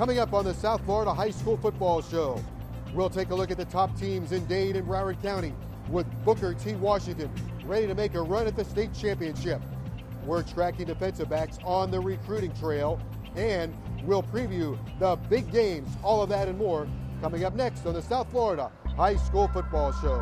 Coming up on the South Florida High School Football Show, we'll take a look at the top teams in Dade and Broward County with Booker T. Washington ready to make a run at the state championship. We're tracking defensive backs on the recruiting trail, and we'll preview the big games. All of that and more coming up next on the South Florida High School Football Show.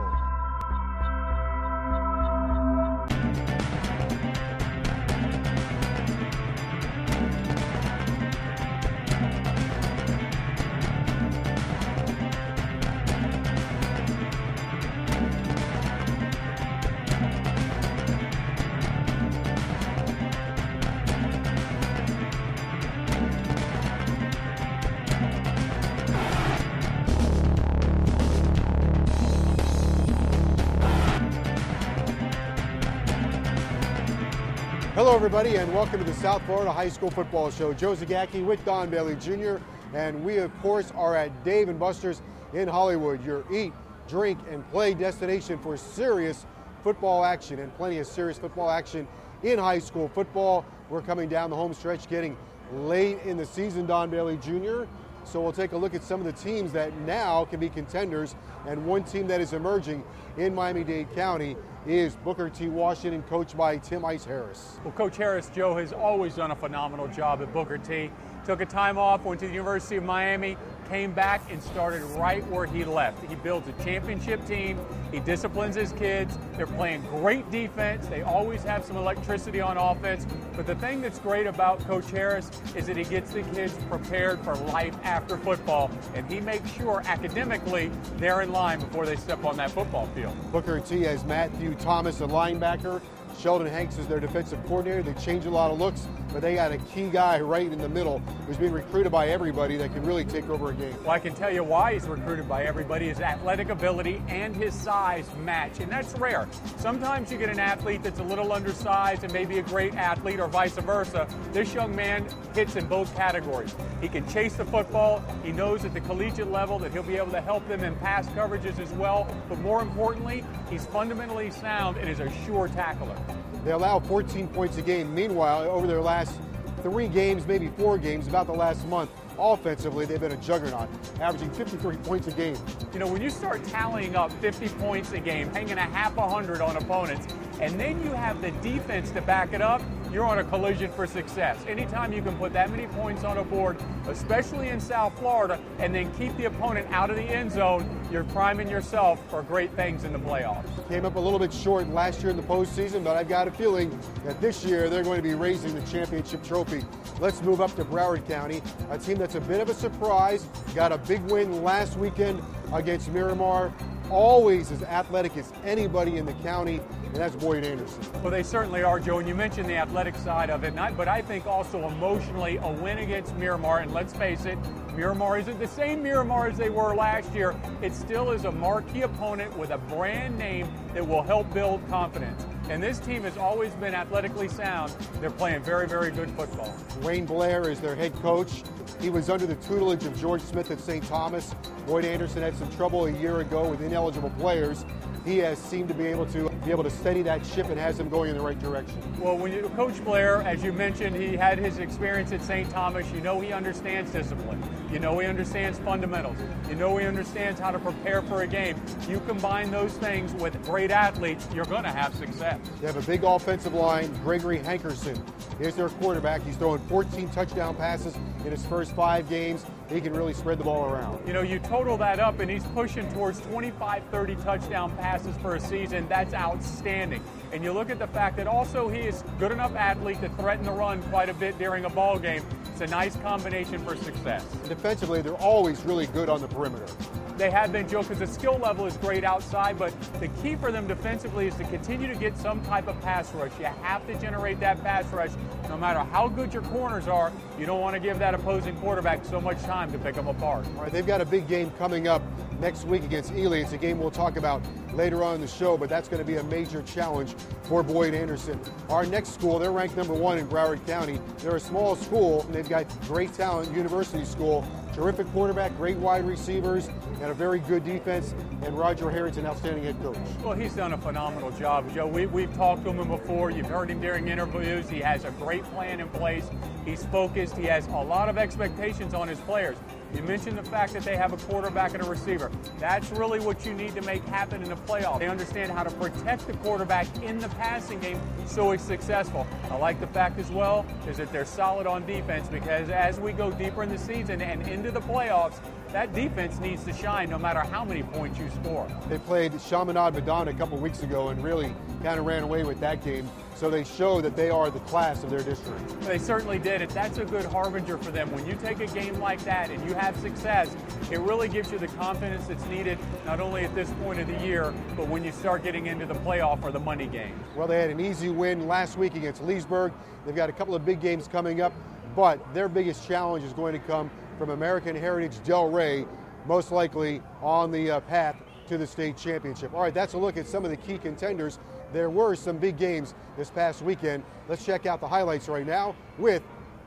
Hello everybody and welcome to the South Florida High School Football Show. Joe Zagacki with Don Bailey Jr. and we of course are at Dave & Buster's in Hollywood, your eat, drink and play destination for serious football action, and plenty of serious football action in high school football. We're coming down the home stretch, getting late in the season, Don Bailey Jr. So we'll take a look at some of the teams that now can be contenders, and one team that is emerging in Miami-Dade County is Booker T. Washington, coached by Tim Ice Harris. Well, Coach Harris, Joe, has always done a phenomenal job at Booker T. Took a time off, went to the University of Miami, came back and started right where he left. He builds a championship team. He disciplines his kids. They're playing great defense. They always have some electricity on offense. But the thing that's great about Coach Harris is that he gets the kids prepared for life after football, and he makes sure academically they're in line before they step on that football field. Booker T has Matthew Thomas, a linebacker. Sheldon Hanks is their defensive coordinator. They change a lot of looks, but they got a key guy right in the middle who's being recruited by everybody that can really take over a game. Well, I can tell you why he's recruited by everybody. His athletic ability and his size match, and that's rare. Sometimes you get an athlete that's a little undersized and maybe a great athlete, or vice versa. This young man hits in both categories. He can chase the football. He knows at the collegiate level that he'll be able to help them in pass coverages as well. But more importantly, he's fundamentally sound and is a sure tackler. They allow 14 points a game. Meanwhile, over their last 3 games, maybe 4 games, about the last month, offensively, they've been a juggernaut, averaging 53 points a game. You know, when you start tallying up 50 points a game, hanging a half 100 on opponents, and then you have the defense to back it up, you're on a collision for success. Anytime you can put that many points on a board, especially in South Florida, and then keep the opponent out of the end zone, you're priming yourself for great things in the playoffs. Came up a little bit short last year in the postseason, but I've got a feeling that this year they're going to be raising the championship trophy. Let's move up to Broward County, a team that's a bit of a surprise. Got a big win last weekend against Miramar. Always as athletic as anybody in the county, and that's Boyd Anderson. Well, they certainly are, Joe, and you mentioned the athletic side of it, but I think also emotionally a win against Miramar, and let's face it, Miramar isn't the same Miramar as they were last year. It still is a marquee opponent with a brand name that will help build confidence. And this team has always been athletically sound. They're playing very, very good football. Wayne Blair is their head coach. He was under the tutelage of George Smith at St. Thomas. Boyd Anderson had some trouble a year ago with ineligible players. He has seemed to be able to steady that ship and has them going in the right direction. Well, when you Coach Blair, as you mentioned, he had his experience at St. Thomas. You know he understands discipline. You know he understands fundamentals. You know he understands how to prepare for a game. You combine those things with great athletes, you're going to have success. They have a big offensive line. Gregory Hankerson is their quarterback. He's throwing 14 touchdown passes in his first 5 games. He can really spread the ball around. You know, you total that up, and he's pushing towards 25, 30 touchdown passes per season. That's outstanding. And you look at the fact that also he is a good enough athlete to threaten the run quite a bit during a ball game. It's a nice combination for success. Defensively, they're always really good on the perimeter. They have been, Joe, because the skill level is great outside, but the key for them defensively is to continue to get some type of pass rush. You have to generate that pass rush. No matter how good your corners are, you don't want to give that opposing quarterback so much time to pick them apart. All right, they've got a big game coming up next week against Ely. It's a game we'll talk about later on in the show, but that's going to be a major challenge for Boyd Anderson. Our next school, they're ranked #1 in Broward County. They're a small school, and they've got great talent, University School. terrific quarterback, great wide receivers, and a very good defense. And Roger Harrod's an outstanding head coach. Well, he's done a phenomenal job, Joe. We've talked to him before. You've heard him during interviews. He has a great plan in place. He's focused. He has a lot of expectations on his players. You mentioned the fact that they have a quarterback and a receiver. That's really what you need to make happen in the playoffs. They understand how to protect the quarterback in the passing game so he's successful. I like the fact as well is that they're solid on defense, because as we go deeper in the season and into the playoffs, that defense needs to shine no matter how many points you score. They played Chaminade Madon a couple weeks ago and really kind of ran away with that game. So they show that they are the class of their district. They certainly did. That's a good harbinger for them. When you take a game like that and you have success, it really gives you the confidence that's needed, not only at this point of the year, but when you start getting into the playoff or the money games. Well, they had an easy win last week against Leesburg. They've got a couple of big games coming up, but their biggest challenge is going to come from American Heritage Delray, most likely on the path to the state championship. All right, that's a look at some of the key contenders. There were some big games this past weekend. Let's check out the highlights right now with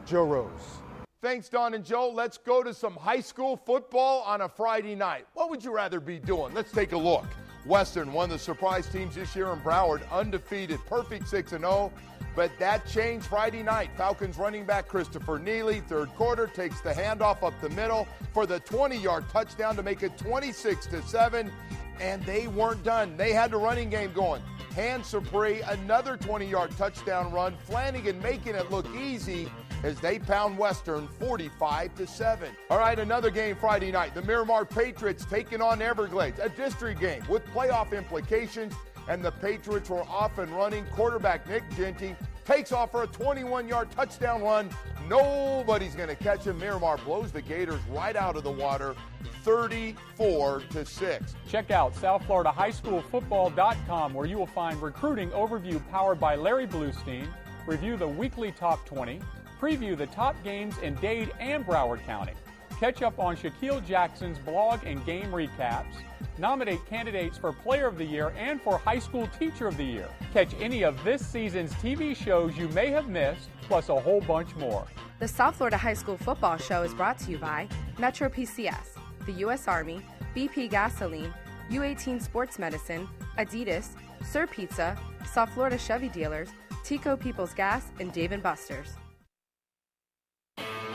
Joe Rose. Thanks, Don and Joe. Let's go to some high school football on a Friday night. What would you rather be doing? Let's take a look. Western, one of the surprise teams this year in Broward, undefeated, perfect 6-0. But that changed Friday night. Falcons running back Christopher Neely, third quarter, takes the handoff up the middle for the 20-yard touchdown to make it 26-7. And they weren't done. They had the running game going. Han Supree, another 20-yard touchdown run. Flanagan making it look easy as they pound Western 45-7. All right, another game Friday night. The Miramar Patriots taking on Everglades, a district game with playoff implications, and the Patriots were off and running. Quarterback Nick Genty takes off for a 21-yard touchdown run. Nobody's going to catch him. Miramar blows the Gators right out of the water, 34-6. Check out SouthFloridaHighSchoolFootball.com, where you will find recruiting overview powered by Larry Bluestein, review the weekly top 20, preview the top games in Dade and Broward County, catch up on Shaquille Jackson's blog and game recaps, nominate candidates for Player of the Year and for High School Teacher of the Year. Catch any of this season's TV shows you may have missed, plus a whole bunch more. The South Florida High School Football Show is brought to you by Metro PCS, the U.S. Army, BP Gasoline, U18 Sports Medicine, Adidas, Sir Pizza, South Florida Chevy Dealers, Tico People's Gas, and Dave & Buster's.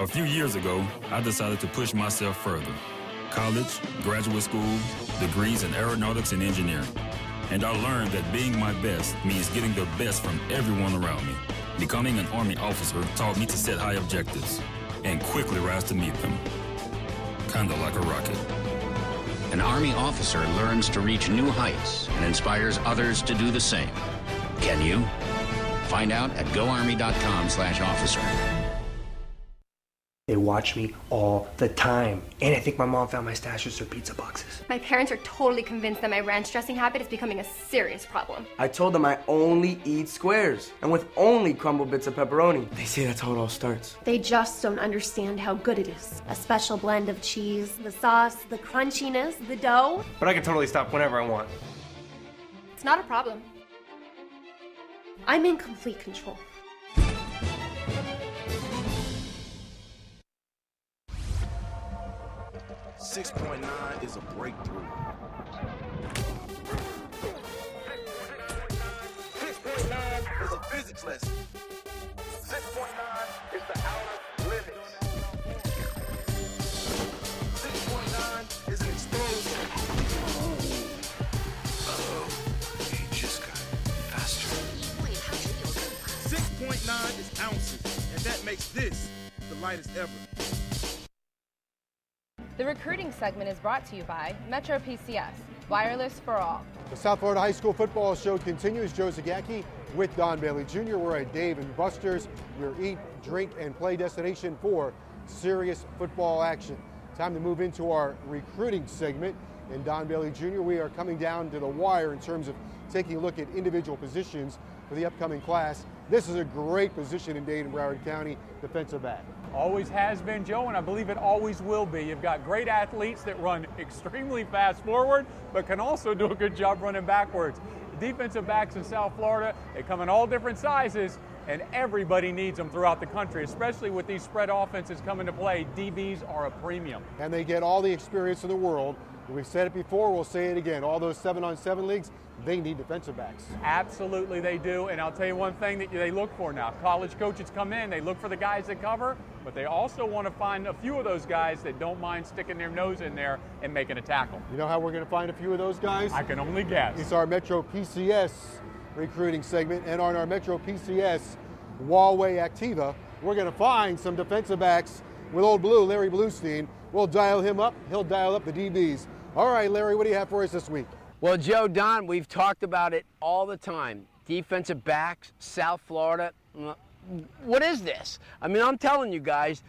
A few years ago, I decided to push myself further. College, graduate school, degrees in aeronautics and engineering. And I learned that being my best means getting the best from everyone around me. Becoming an Army officer taught me to set high objectives and quickly rise to meet them. Kinda like a rocket. An Army officer learns to reach new heights and inspires others to do the same. Can you? Find out at goarmy.com/officer. They watch me all the time. And I think my mom found my stash of Sir Pizza boxes. My parents are totally convinced that my ranch dressing habit is becoming a serious problem. I told them I only eat squares and with only crumbled bits of pepperoni. They say that's how it all starts. They just don't understand how good it is. A special blend of cheese, the sauce, the crunchiness, the dough. But I can totally stop whenever I want. It's not a problem. I'm in complete control. .9 is a breakthrough. 6.9 is a physics lesson. 6.9 is the outer limit. 6.9 is an explosion. Uh-oh, he just got faster. 6.9 is ounces, and that makes this the lightest ever. The recruiting segment is brought to you by Metro PCS, wireless for all. The South Florida High School Football Show continues. Joe Zagacki with Don Bailey Jr. We're at Dave & Buster's, your eat, drink, and play destination for serious football action. Time to move into our recruiting segment. And Don Bailey Jr., we are coming down to the wire in terms of taking a look at individual positions for the upcoming class. This is a great position in Dade and Broward County, defensive back. Always has been, Joe, and I believe it always will be. You've got great athletes that run extremely fast forward, but can also do a good job running backwards. Defensive backs in South Florida, they come in all different sizes, and everybody needs them throughout the country, especially with these spread offenses coming to play. DBs are a premium. And they get all the experience in the world. We've said it before, we'll say it again. All those 7-on-7 leagues, they need defensive backs. Absolutely they do, and I'll tell you one thing that they look for now. College coaches come in, they look for the guys that cover, but they also want to find a few of those guys that don't mind sticking their nose in there and making a tackle. You know how we're going to find a few of those guys? I can only guess. It's our Metro PCS recruiting segment, and on our Metro PCS Huawei Activa, we're going to find some defensive backs with Old Blue, Larry Bluestein. We'll dial him up, he'll dial up the DBs. All right, Larry, what do you have for us this week? Well, Joe, Don, we've talked about it all the time. Defensive backs, South Florida. What is this? I mean, I'm telling you guys,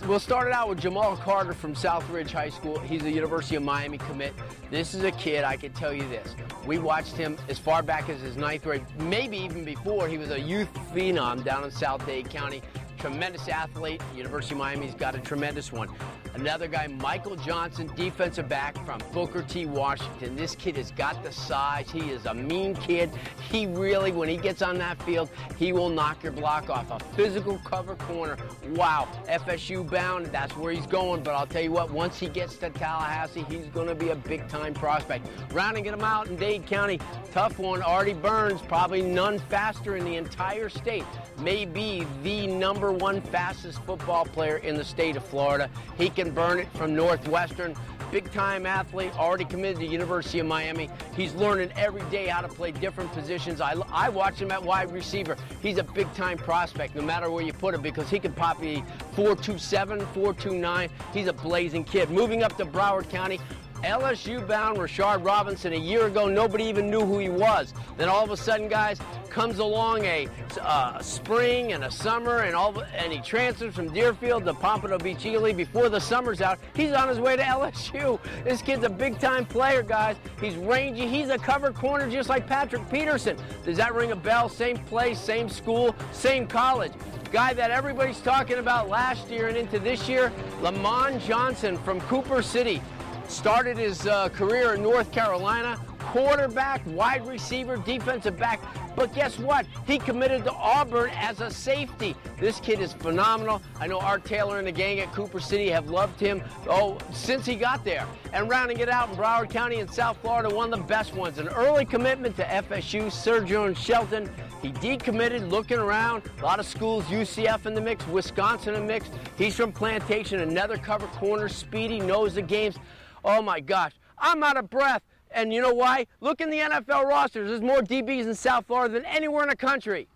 we'll start it out with Jamal Carter from Southridge High School. He's a University of Miami commit. This is a kid, I can tell you this. We watched him as far back as his 9th grade, maybe even before. He was a youth phenom down in South Dade County. Tremendous athlete. University of Miami's got a tremendous one. Another guy, Michael Johnson, defensive back from Booker T. Washington. This kid has got the size. He is a mean kid. He really, when he gets on that field, he will knock your block off. A physical cover corner. Wow. FSU bound, that's where he's going. But I'll tell you what, once he gets to Tallahassee, he's going to be a big-time prospect. Rounding him out in Dade County, tough one, Artie Burns, probably none faster in the entire state. Maybe the #1 fastest football player in the state of Florida. He can burn it from Northwestern. Big-time athlete, already committed to University of Miami. He's learning every day how to play different positions. I watch him at wide receiver. He's a big-time prospect, no matter where you put him, because he can pop a 4.27, 4.29. He's a blazing kid. Moving up to Broward County, LSU-bound Rashard Robinson. A year ago, nobody even knew who he was. Then all of a sudden, guys, comes along a spring and a summer, and he transfers from Deerfield to Pompano Beach Ely. Before the summer's out, he's on his way to LSU. This kid's a big-time player, guys. He's rangy. He's a cover corner just like Patrick Peterson. Does that ring a bell? Same place, same school, same college. Guy that everybody's talking about last year and into this year, Lamont Johnson from Cooper City. Started his career in North Carolina, quarterback, wide receiver, defensive back. But guess what? He committed to Auburn as a safety. This kid is phenomenal. I know Art Taylor and the gang at Cooper City have loved him since he got there. And rounding it out in Broward County in South Florida, one of the best ones. An early commitment to FSU, Sergio Shelton. He decommitted, looking around. A lot of schools, UCF in the mix, Wisconsin in the mix. He's from Plantation, another cover corner, speedy, knows the games. Oh my gosh, I'm out of breath. And you know why? Look in the NFL rosters. There's more DBs in South Florida than anywhere in the country.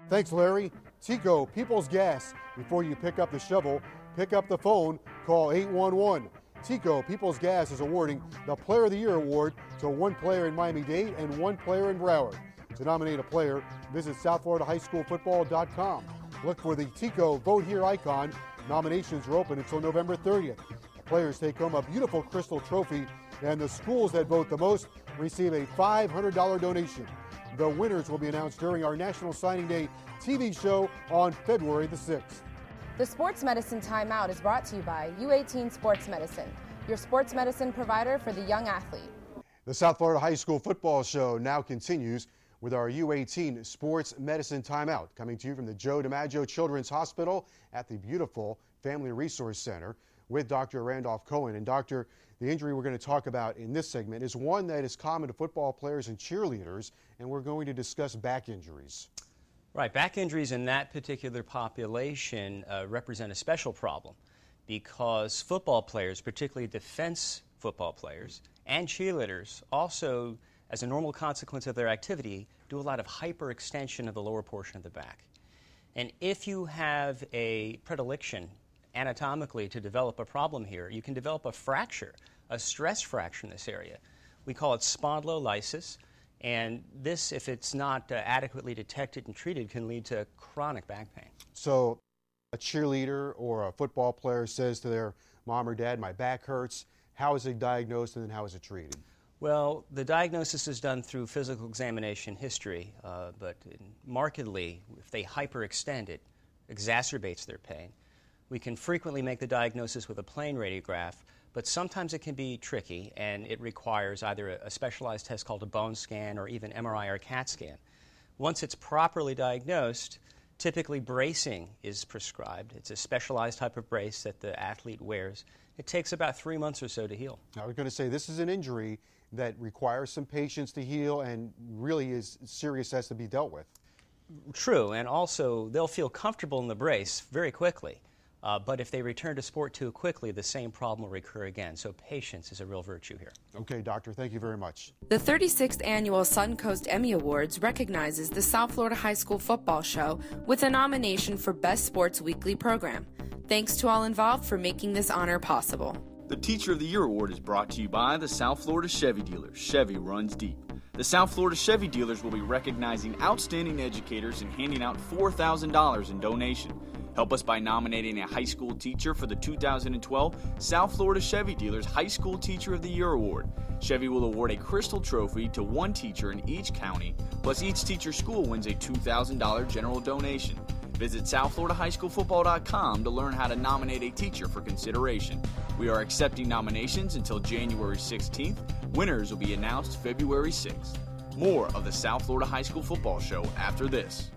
Thanks, Larry. Tico, People's Gas. Before you pick up the shovel, pick up the phone, call 811. Tico, People's Gas is awarding the Player of the Year award to one player in Miami-Dade and one player in Broward. To nominate a player, visit SouthFloridaHighSchoolFootball.com. Look for the Tico Vote Here icon. Nominations are open until November 30th. Players take home a beautiful crystal trophy, and the schools that vote the most receive a $500 donation. The winners will be announced during our National Signing Day TV show on February the 6th. The Sports Medicine Timeout is brought to you by U18 Sports Medicine, your sports medicine provider for the young athlete. The South Florida High School Football Show now continues with our U18 Sports Medicine Timeout, coming to you from the Joe DiMaggio Children's Hospital at the beautiful Family Resource Center with Dr. Randolph Cohen. And Doctor, the injury we're going to talk about in this segment is one that is common to football players and cheerleaders, and we're going to discuss back injuries. Right, back injuries in that particular population represent a special problem because football players, particularly defense football players and cheerleaders, also, as a normal consequence of their activity, do a lot of hyperextension of the lower portion of the back. And if you have a predilection anatomically to develop a problem here, you can develop a fracture, a stress fracture in this area. We call it spondylolysis, and this, if it's not adequately detected and treated, can lead to chronic back pain. So a cheerleader or a football player says to their mom or dad, my back hurts. How is it diagnosed and then how is it treated? Well, the diagnosis is done through physical examination history, but markedly, if they hyperextend, it exacerbates their pain. We can frequently make the diagnosis with a plain radiograph, but sometimes it can be tricky, and it requires either a specialized test called a bone scan or even MRI or CAT scan. Once it's properly diagnosed, Typically, bracing is prescribed. It's a specialized type of brace that the athlete wears. It takes about 3 months or so to heal. I was going to say, this is an injury that requires some patience to heal and really is serious, has to be dealt with. True, and also they'll feel comfortable in the brace very quickly. But if they return to sport too quickly, the same problem will recur again. So patience is a real virtue here. Okay, doctor, thank you very much. The 36th Annual Suncoast Emmy Awards recognizes the South Florida High School Football Show with a nomination for Best Sports Weekly Program. Thanks to all involved for making this honor possible. The Teacher of the Year Award is brought to you by the South Florida Chevy Dealers. Chevy runs deep. The South Florida Chevy Dealers will be recognizing outstanding educators and handing out $4,000 in donation. Help us by nominating a high school teacher for the 2012 South Florida Chevy Dealers High School Teacher of the Year Award. Chevy will award a crystal trophy to one teacher in each county, plus each teacher school wins a $2,000 general donation. Visit SouthFloridaHighSchoolFootball.com to learn how to nominate a teacher for consideration. We are accepting nominations until January 16th. Winners will be announced February 6th. More of the South Florida High School Football Show after this.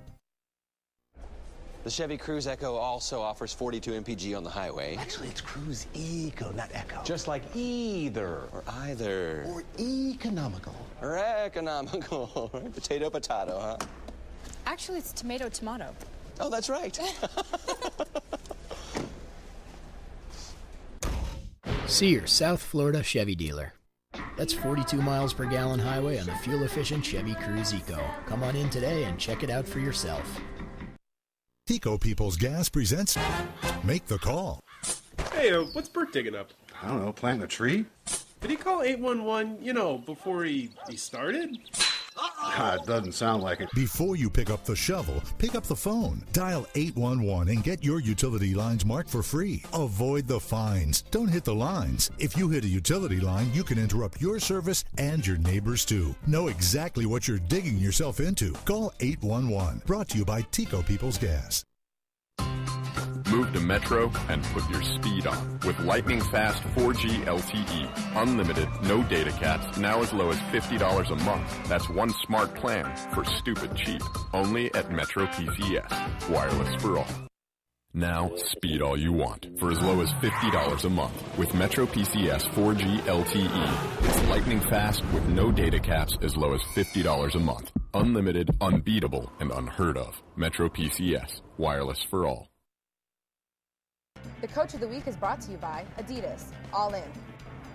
The Chevy Cruze Echo also offers 42 mpg on the highway. Actually, it's Cruze Eco, not Echo. Just like either. Or either. Or economical. Or economical. Potato, potato, huh? Actually, it's tomato, tomato. Oh, that's right. See your South Florida Chevy dealer. That's 42 miles per gallon highway on the fuel-efficient Chevy Cruze Eco. Come on in today and check it out for yourself. Eco Peoples Gas presents Make the Call. Hey, what's Bert digging up? I don't know, planting a tree? Did he call 811, before he started? It doesn't sound like it. Before you pick up the shovel, pick up the phone. Dial 811 and get your utility lines marked for free. Avoid the fines. Don't hit the lines. If you hit a utility line, you can interrupt your service and your neighbors too. Know exactly what you're digging yourself into. Call 811. Brought to you by Eco Peoples Gas. Move to Metro and put your speed on with lightning fast 4G LTE. Unlimited, no data caps, now as low as $50 a month. That's one smart plan for stupid cheap. Only at Metro PCS. Wireless for all. Now, speed all you want for as low as $50 a month with Metro PCS 4G LTE. It's lightning fast with no data caps as low as $50 a month. Unlimited, unbeatable, and unheard of. Metro PCS. Wireless for all. The Coach of the Week is brought to you by Adidas, All In.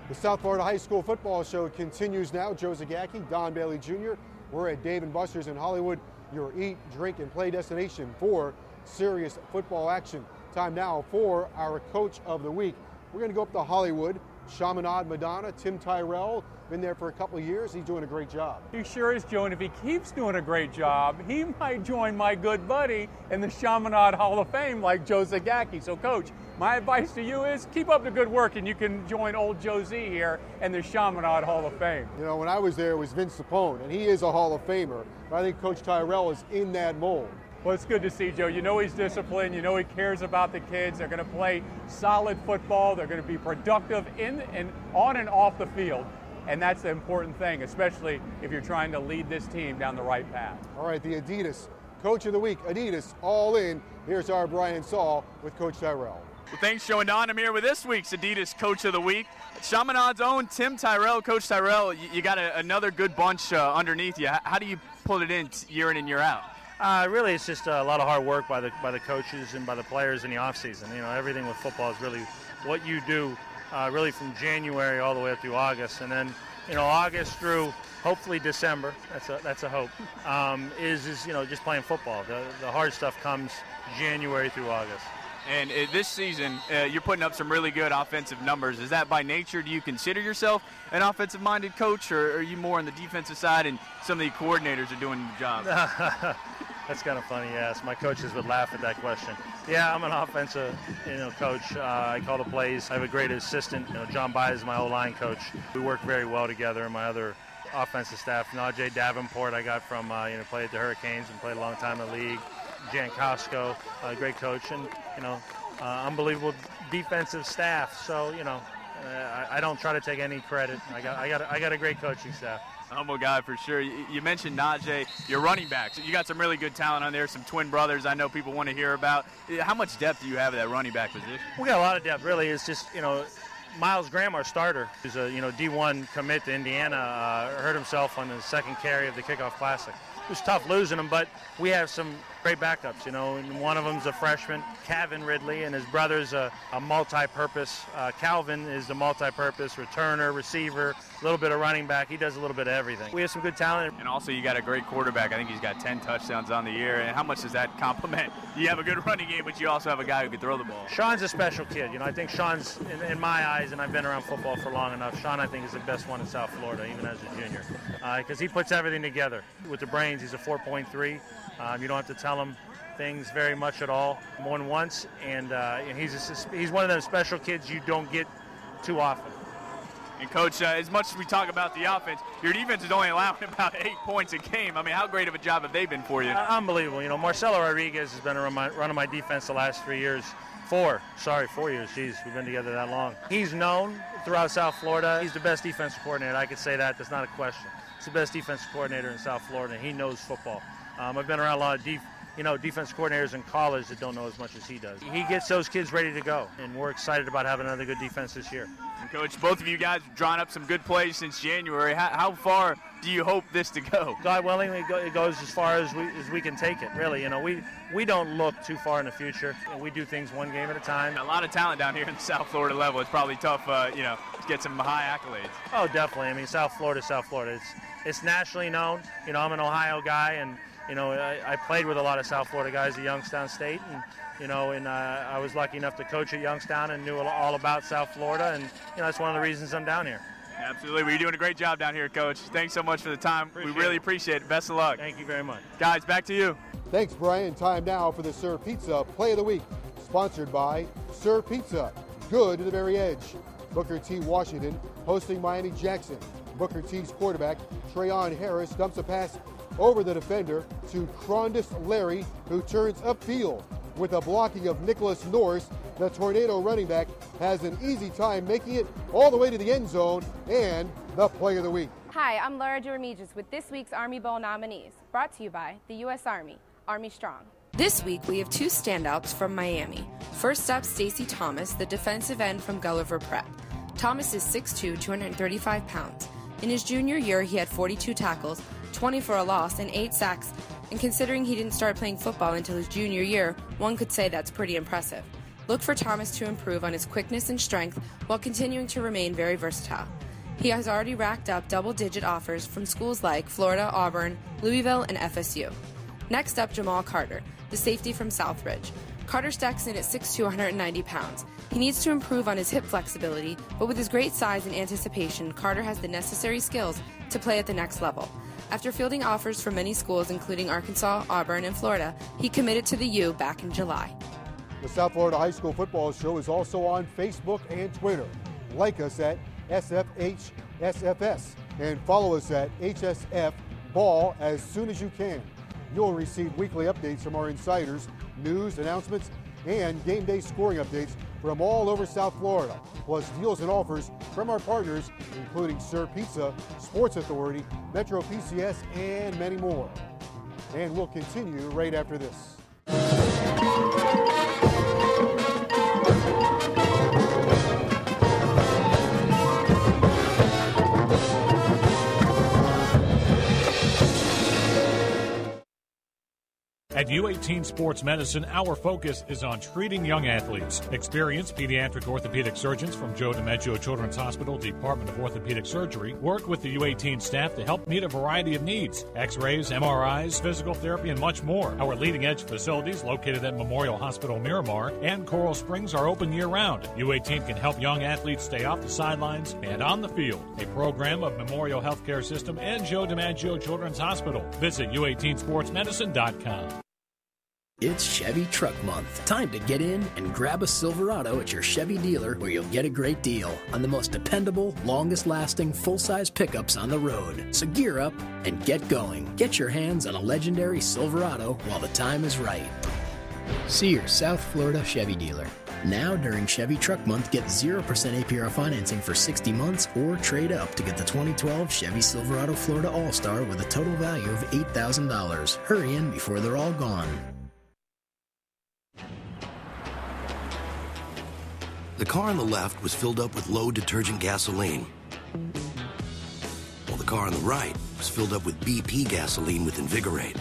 The South Florida High School Football Show continues now. Joe Zagacki, Don Bailey Jr. We're at Dave & Buster's in Hollywood, your eat, drink, and play destination for serious football action. Time now for our Coach of the Week. We're going to go up to Hollywood. Chaminade Madonna, Tim Tyrell, been there for a couple of years. He's doing a great job. He sure is, Joe, and if he keeps doing a great job, he might join my good buddy in the Chaminade Hall of Fame like Joe Zagacki. So, Coach, my advice to you is keep up the good work, and you can join old Joe Z here in the Chaminade Hall of Fame. You know, when I was there, it was Vince Sapone, and he is a Hall of Famer. But I think Coach Tyrell is in that mold. Well, it's good to see, Joe. You know he's disciplined. You know he cares about the kids. They're going to play solid football. They're going to be productive in and on and off the field. And that's the important thing, especially if you're trying to lead this team down the right path. All right, the Adidas Coach of the Week, Adidas, All In. Here's our Brian Saul with Coach Tyrell. Well, thanks, Joe and Don. I'm here with this week's Adidas Coach of the Week, Chaminade's own Tim Tyrell. Coach Tyrell, you got another good bunch underneath you. How do you pull it in year and year out? Really, it's just a lot of hard work by the coaches and by the players in the off season. You know, everything with football is really what you do, really from January all the way up through August, and then August through hopefully December. That's a hope. Is just playing football. The hard stuff comes January through August. And this season, you're putting up some really good offensive numbers. Is that by nature? Do you consider yourself an offensive-minded coach, or are you more on the defensive side and some of the coordinators are doing the job? That's kind of funny, yes. My coaches would laugh at that question. Yeah, I'm an offensive coach. I call the plays. I have a great assistant. John Byers is my O-line coach. We work very well together, and my other offensive staff. Najee Davenport I got from, played at the Hurricanes and played a long time in the league. Jan Costco, a great coach, and unbelievable defensive staff. So I don't try to take any credit. I got a great coaching staff. Humble guy for sure. You mentioned Najee, your running backs. You got some really good talent on there, some twin brothers I know people want to hear about. How much depth do you have at that running back position? We got a lot of depth, really. It's just, Miles Graham, our starter, who's a D1 commit to Indiana, hurt himself on the second carry of the Kickoff Classic. It was tough losing him, but we have some great backups, and one of them's a freshman, Calvin Ridley, and his brother's a multi-purpose. Calvin is the multi-purpose returner, receiver, a little bit of running back. He does a little bit of everything. We have some good talent. And also you got a great quarterback. I think he's got 10 touchdowns on the year. And how much does that complement? You have a good running game, but you also have a guy who can throw the ball. Sean's a special kid. I think Sean's, in my eyes, and I've been around football for long enough, Sean, I think, is the best one in South Florida, even as a junior, because he puts everything together. With the brains, he's a 4.3. You don't have to tell him things very much at all, more than once, and he's one of those special kids you don't get too often. And Coach, as much as we talk about the offense, your defense is only allowing about 8 points a game. I mean, how great of a job have they been for you? Unbelievable. Marcelo Rodriguez has been running my defense the last 3 years. 4 years. Jeez, we've been together that long. He's known throughout South Florida. He's the best defensive coordinator. I could say that. That's not a question. He's the best defensive coordinator in South Florida, and he knows football. I've been around a lot of defense coordinators in college that don't know as much as he does. He gets those kids ready to go, and we're excited about having another good defense this year. And Coach, both of you guys have drawn up some good plays since January. How far do you hope this to go? God willing, it goes as far as we can take it, really. We don't look too far in the future, and we do things one game at a time. A lot of talent down here in the South Florida level. It's probably tough, to get some high accolades. Oh, definitely. I mean, South Florida. It's nationally known. I'm an Ohio guy, and I played with a lot of South Florida guys at Youngstown State, and I was lucky enough to coach at Youngstown and knew all about South Florida, and that's one of the reasons I'm down here. Absolutely. Well, you're doing a great job down here, Coach. Thanks so much for the time. We really appreciate it. Best of luck. Thank you very much. Guys, back to you. Thanks, Brian. Time now for the Sir Pizza Play of the Week, sponsored by Sir Pizza. Good to the very edge. Booker T. Washington hosting Miami Jackson. Booker T's quarterback, Trayon Harris, dumps a pass over the defender to Crondis Larry, who turns upfield. With a blocking of Nicholas Norris, the Tornado running back has an easy time making it all the way to the end zone, and the Play of the Week. Hi, I'm Laura Jormigis with this week's Army Bowl nominees, brought to you by the U.S. Army, Army Strong. This week, we have 2 standouts from Miami. First up, Stacey Thomas, the defensive end from Gulliver Prep. Thomas is 6'2", 235 pounds. In his junior year, he had 42 tackles, 20 for a loss, and 8 sacks. And considering he didn't start playing football until his junior year, one could say that's pretty impressive. Look for Thomas to improve on his quickness and strength while continuing to remain very versatile. He has already racked up double-digit offers from schools like Florida, Auburn, Louisville, and FSU. Next up, Jamal Carter, the safety from Southridge. Carter stacks in at 6'2", 190 pounds. He needs to improve on his hip flexibility, but with his great size and anticipation, Carter has the necessary skills to play at the next level. After fielding offers from many schools, including Arkansas, Auburn, and Florida, he committed to the U back in July. The South Florida High School Football Show is also on Facebook and Twitter. Like us at SFHSFS and follow us at HSF Ball as soon as you can. You'll receive weekly updates from our insiders, news, announcements, and game day scoring updates from all over South Florida, plus deals and offers from our partners, including Sir Pizza, Sports Authority, Metro PCS, and many more. And we'll continue right after this. At U18 Sports Medicine, our focus is on treating young athletes. Experienced pediatric orthopedic surgeons from Joe DiMaggio Children's Hospital Department of Orthopedic Surgery work with the U18 staff to help meet a variety of needs: X-rays, MRIs, physical therapy, and much more. Our leading-edge facilities located at Memorial Hospital Miramar and Coral Springs are open year-round. U18 can help young athletes stay off the sidelines and on the field. A program of Memorial Healthcare System and Joe DiMaggio Children's Hospital. Visit U18sportsmedicine.com. It's Chevy Truck Month. Time to get in and grab a Silverado at your Chevy dealer, where you'll get a great deal on the most dependable, longest-lasting, full-size pickups on the road. So gear up and get going. Get your hands on a legendary Silverado while the time is right. See your South Florida Chevy dealer. Now during Chevy Truck Month, get 0% APR financing for 60 months or trade up to get the 2012 Chevy Silverado Florida All-Star with a total value of $8,000. Hurry in before they're all gone. The car on the left was filled up with low detergent gasoline, while the car on the right was filled up with BP gasoline with Invigorate,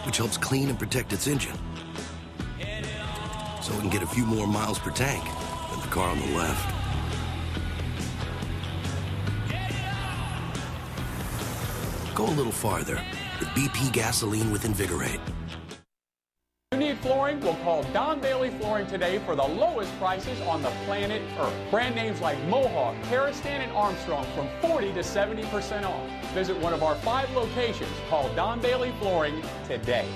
which helps clean and protect its engine, so it can get a few more miles per tank than the car on the left. Go a little farther with BP gasoline with Invigorate. You need flooring? Well, call Don Bailey Flooring today for the lowest prices on the planet Earth. Brand names like Mohawk, Karastan, and Armstrong from 40 to 70% off. Visit one of our 5 locations. Call Don Bailey Flooring today.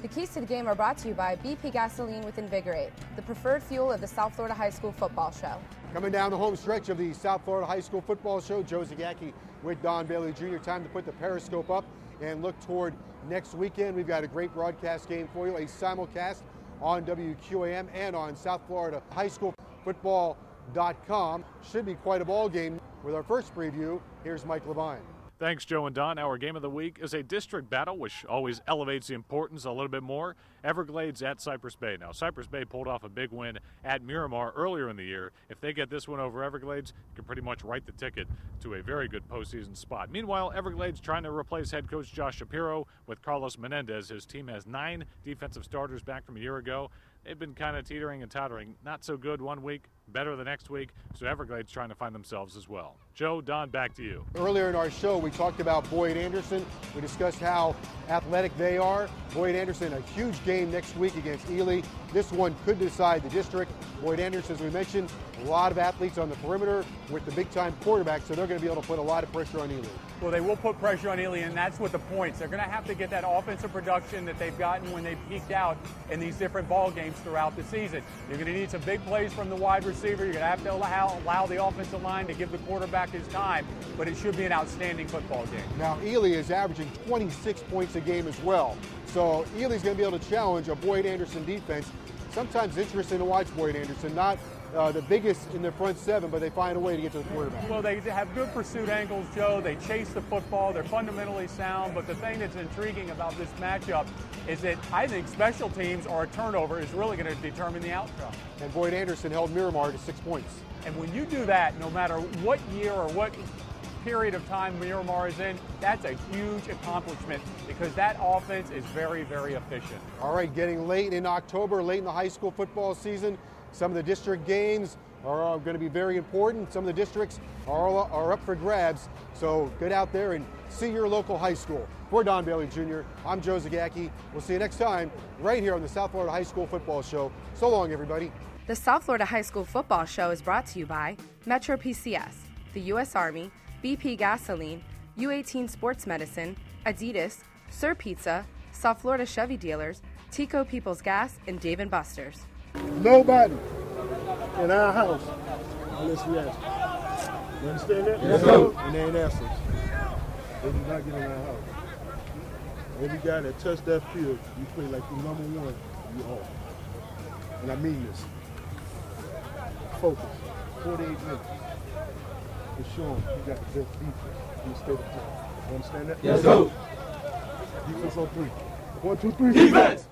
The keys to the game are brought to you by BP Gasoline with Invigorate, the preferred fuel of the South Florida High School Football Show. Coming down the home stretch of the South Florida High School Football Show, Joe Zagacki with Don Bailey Jr. Time to put the periscope up and look toward next weekend. We've got a great broadcast game for you, a simulcast on WQAM and on South Florida High School Football.com. Should be quite a ball game. With our first preview, here's Mike Levine. Thanks, Joe and Don. Our game of the week is a district battle, which always elevates the importance a little bit more. Everglades at Cypress Bay. Now, Cypress Bay pulled off a big win at Miramar earlier in the year. If they get this one over Everglades, it can pretty much write the ticket to a very good postseason spot. Meanwhile, Everglades trying to replace head coach Josh Shapiro with Carlos Menendez. His team has 9 defensive starters back from a year ago. They've been kind of teetering and tottering. Not so good one week, better the next week. So Everglades trying to find themselves as well. Joe, Don, back to you. Earlier in our show, we talked about Boyd Anderson. We discussed how athletic they are. Boyd Anderson, a huge game next week against Ely. This one could decide the district. Boyd Anderson, as we mentioned, a lot of athletes on the perimeter with the big-time quarterback, so they're going to be able to put a lot of pressure on Ely. Well, they will put pressure on Ely, and that's what the points. They're going to have to get that offensive production that they've gotten when they peaked out in these different ball games throughout the season. You're going to need some big plays from the wide receiver. You're going to have to allow the offensive line to give the quarterback his time, but it should be an outstanding football game. Now, Ely is averaging 26 points a game as well. So Ely's going to be able to challenge a Boyd Anderson defense. Sometimes interesting to watch Boyd Anderson, not the biggest in their front 7, but they find a way to get to the quarterback. Well, they have good pursuit angles, Joe. They chase the football. They're fundamentally sound. But the thing that's intriguing about this matchup is that I think special teams or a turnover is really going to determine the outcome. And Boyd Anderson held Miramar to 6 points. And when you do that, no matter what year or what period of time Miramar is in, that's a huge accomplishment because that offense is very, very efficient. All right, getting late in October, late in the high school football season, some of the district games are going to be very important. Some of the districts are up for grabs, so get out there and see your local high school. For Don Bailey Jr., I'm Joe Zagacki. We'll see you next time right here on the South Florida High School Football Show. So long, everybody. The South Florida High School Football Show is brought to you by Metro PCS, the U.S. Army, BP Gasoline, U18 Sports Medicine, Adidas, Sir Pizza, South Florida Chevy Dealers, Tico People's Gas, and Dave & Buster's. Nobody in our house unless we ask them. You understand that? Yes, sir. And they ain't asked us. They do not get in our house. Every guy that touched that field, you play like you're number 1, you off. And I mean this. Focus. 48 minutes. For sure, you got the best defense in the state of Florida. You understand that? Yes, sir. Defense on 3. 1, 2, 3. Defense!